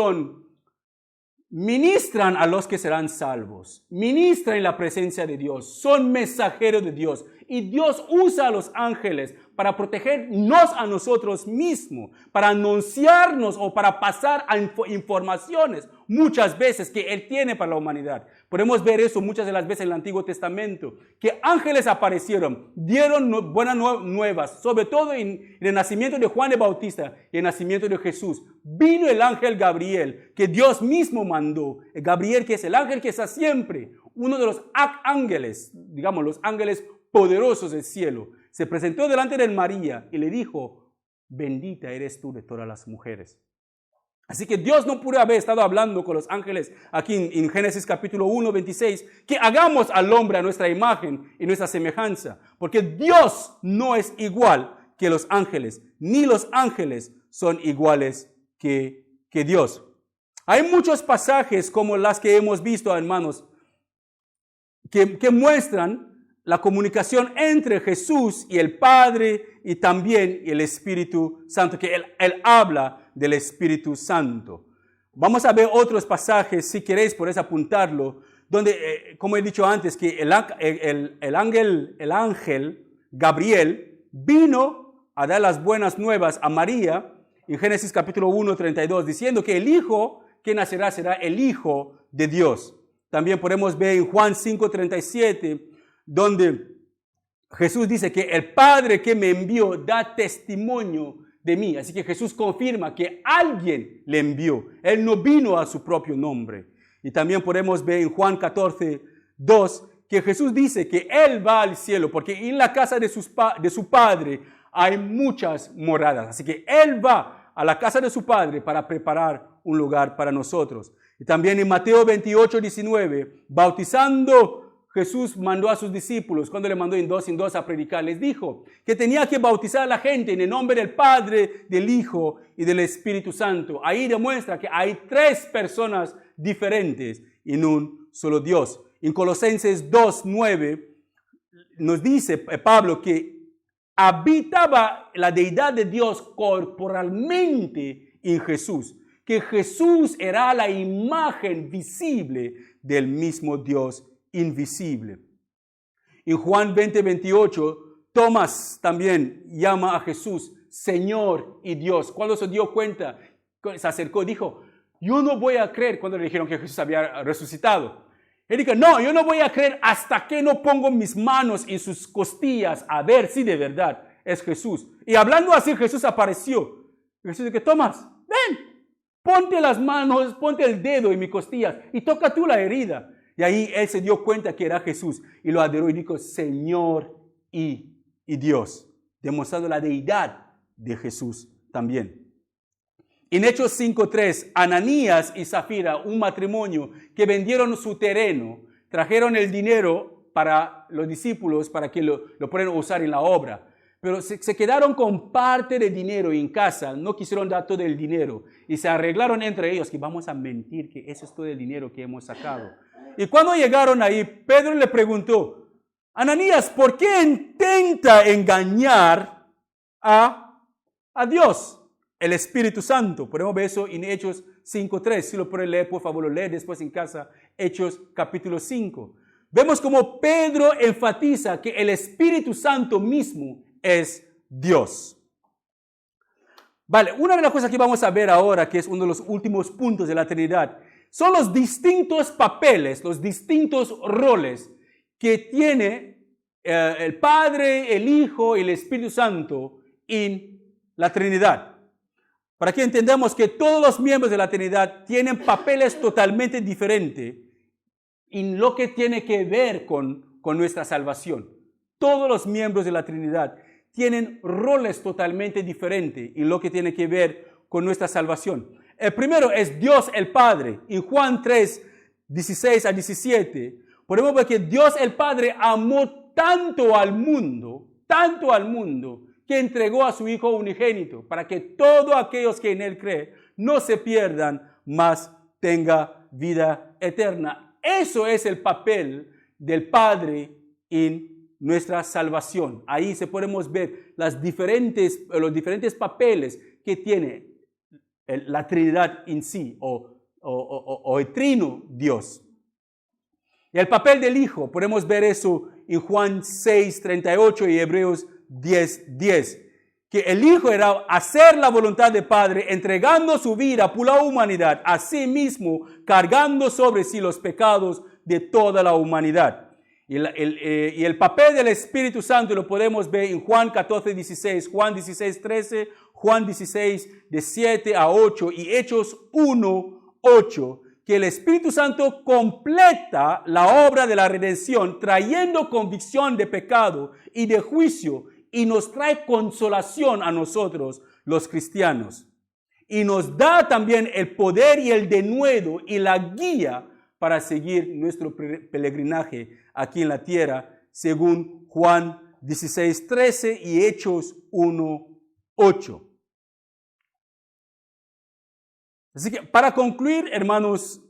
ministran a los que serán salvos, ministran en la presencia de Dios, son mensajeros de Dios. Y Dios usa a los ángeles para protegernos a nosotros mismos, para anunciarnos o para pasar a informaciones muchas veces que Él tiene para la humanidad. Podemos ver eso muchas de las veces en el Antiguo Testamento, que ángeles aparecieron, dieron buenas nuevas, sobre todo en el nacimiento de Juan el Bautista y el nacimiento de Jesús. Vino el ángel Gabriel, que Dios mismo mandó. Gabriel, que es el ángel que está siempre, uno de los ángeles, digamos, los ángeles poderosos del cielo, se presentó delante de María y le dijo, bendita eres tú de todas las mujeres. Así que Dios no pudo haber estado hablando con los ángeles aquí en Génesis capítulo 1, 26, que hagamos al hombre a nuestra imagen y nuestra semejanza, porque Dios no es igual que los ángeles, ni los ángeles son iguales que Dios. Hay muchos pasajes como las que hemos visto, hermanos, que muestran la comunicación entre Jesús y el Padre y también el Espíritu Santo, que Él habla del Espíritu Santo. Vamos a ver otros pasajes, si queréis podéis apuntarlo, donde, como he dicho antes, que el ángel Gabriel vino a dar las buenas nuevas a María en Génesis capítulo 1, 32, diciendo que el Hijo que nacerá será el Hijo de Dios. También podemos ver en Juan 5, 37, donde Jesús dice que el Padre que me envió da testimonio de mí. Así que Jesús confirma que alguien le envió. Él no vino a su propio nombre. Y también podemos ver en Juan 14, 2, que Jesús dice que Él va al cielo, porque en la casa de su Padre hay muchas moradas. Así que Él va a la casa de su Padre para preparar un lugar para nosotros. Y también en Mateo 28, 19, bautizando, Jesús mandó a sus discípulos, cuando le mandó en dos a predicar, les dijo que tenía que bautizar a la gente en el nombre del Padre, del Hijo y del Espíritu Santo. Ahí demuestra que hay tres personas diferentes en un solo Dios. En Colosenses 2, 9 nos dice Pablo que habitaba la deidad de Dios corporalmente en Jesús. que Jesús era la imagen visible del mismo Dios invisible. En Juan 20:28, Tomás también llama a Jesús Señor y Dios. Cuando se dio cuenta, se acercó y dijo, yo no voy a creer, cuando le dijeron que Jesús había resucitado. Él dijo, no, yo no voy a creer hasta que no pongo mis manos en sus costillas a ver si de verdad es Jesús. Y hablando así, Jesús apareció. Y Jesús dijo, Tomás, ven, ponte las manos, ponte el dedo en mis costillas y toca tú la herida. Y ahí él se dio cuenta que era Jesús y lo adoró y dijo, Señor y Dios, demostrando la deidad de Jesús también. En Hechos 5:3, Ananías y Zafira, un matrimonio que vendieron su terreno, trajeron el dinero para los discípulos para que lo puedan usar en la obra. Pero se quedaron con parte del dinero en casa, no quisieron dar todo el dinero y se arreglaron entre ellos que vamos a mentir que ese es todo el dinero que hemos sacado. Y cuando llegaron ahí, Pedro le preguntó, Ananías, ¿por qué intenta engañar a Dios? El Espíritu Santo. Podemos ver eso en Hechos 5:3. Si lo pueden leer, por favor, lo lee después en casa. Hechos capítulo 5. Vemos como Pedro enfatiza que el Espíritu Santo mismo es Dios. Vale, una de las cosas que vamos a ver ahora, que es uno de los últimos puntos de la Trinidad, son los distintos papeles, los distintos roles que tiene el Padre, el Hijo y el Espíritu Santo en la Trinidad. Para que entendamos que todos los miembros de la Trinidad tienen papeles totalmente diferentes en lo que tiene que ver con nuestra salvación. Todos los miembros de la Trinidad tienen roles totalmente diferentes en lo que tiene que ver con nuestra salvación. El primero es Dios el Padre. En Juan 3:16-17, podemos ver que Dios el Padre amó tanto al mundo, que entregó a su Hijo unigénito, para que todos aquellos que en Él creen no se pierdan, mas tenga vida eterna. Eso es el papel del Padre en nuestra salvación. Ahí podemos ver los diferentes papeles que tiene la Trinidad en sí, o el Trino Dios. Y el papel del Hijo, podemos ver eso en Juan 6:38 y Hebreos 10:10, que el Hijo era hacer la voluntad del Padre, entregando su vida por la humanidad, a sí mismo cargando sobre sí los pecados de toda la humanidad. Y el papel del Espíritu Santo lo podemos ver en Juan 14:16, Juan 16:13, Juan 16:7-8 y Hechos 1:8, que el Espíritu Santo completa la obra de la redención, trayendo convicción de pecado y de juicio, y nos trae consolación a nosotros, los cristianos. Y nos da también el poder y el denuedo y la guía para seguir nuestro peregrinaje aquí en la tierra, según Juan 16:13 y Hechos 1:8. Así que para concluir, hermanos,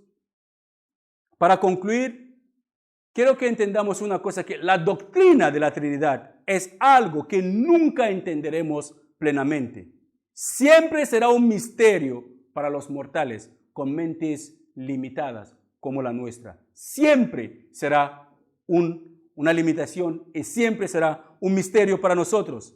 quiero que entendamos una cosa, que la doctrina de la Trinidad es algo que nunca entenderemos plenamente. Siempre será un misterio para los mortales con mentes limitadas como la nuestra. Siempre será una limitación y siempre será un misterio para nosotros.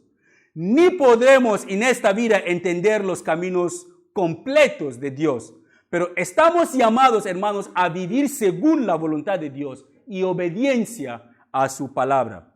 Ni podremos en esta vida entender los caminos completos de Dios, pero estamos llamados, hermanos, a vivir según la voluntad de Dios y obediencia a su palabra.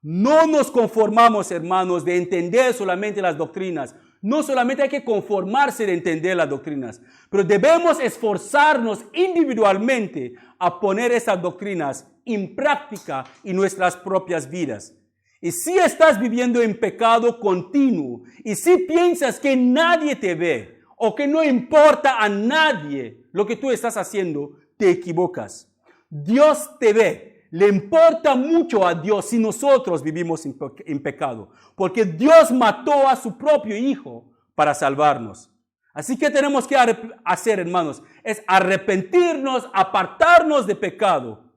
No nos conformamos, hermanos, de entender solamente las doctrinas. No solamente hay que conformarse de entender las doctrinas, pero debemos esforzarnos individualmente a poner esas doctrinas en práctica en nuestras propias vidas. Y si estás viviendo en pecado continuo, y si piensas que nadie te ve, o que no importa a nadie lo que tú estás haciendo, te equivocas. Dios te ve. Le importa mucho a Dios si nosotros vivimos en pecado, porque Dios mató a su propio Hijo para salvarnos. Así que tenemos que hacer, hermanos, es arrepentirnos, apartarnos de pecado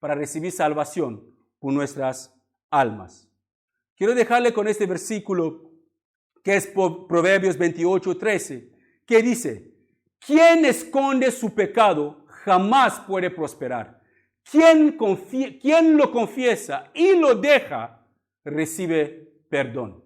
para recibir salvación por nuestras almas. Quiero dejarle con este versículo que es Proverbios 28:13, que dice: Quien esconde su pecado jamás puede prosperar. Quien lo confiesa y lo deja, recibe perdón.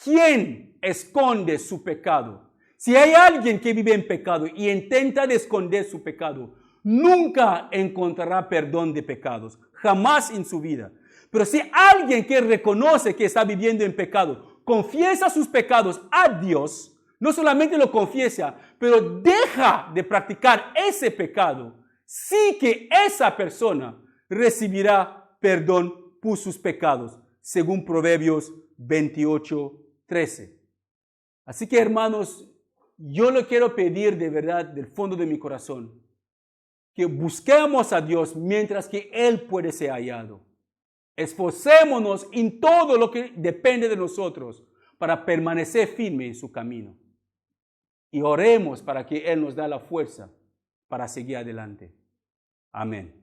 ¿Quién esconde su pecado? Si hay alguien que vive en pecado y intenta esconder su pecado, nunca encontrará perdón de pecados, jamás en su vida. Pero si alguien que reconoce que está viviendo en pecado, confiesa sus pecados a Dios, no solamente lo confiesa, pero deja de practicar ese pecado, sí que esa persona recibirá perdón por sus pecados, según Proverbios 28:13. Así que, hermanos, yo le quiero pedir de verdad, del fondo de mi corazón, que busquemos a Dios mientras que Él puede ser hallado. Esforcémonos en todo lo que depende de nosotros para permanecer firme en su camino. Y oremos para que Él nos dé la fuerza para seguir adelante. Amén.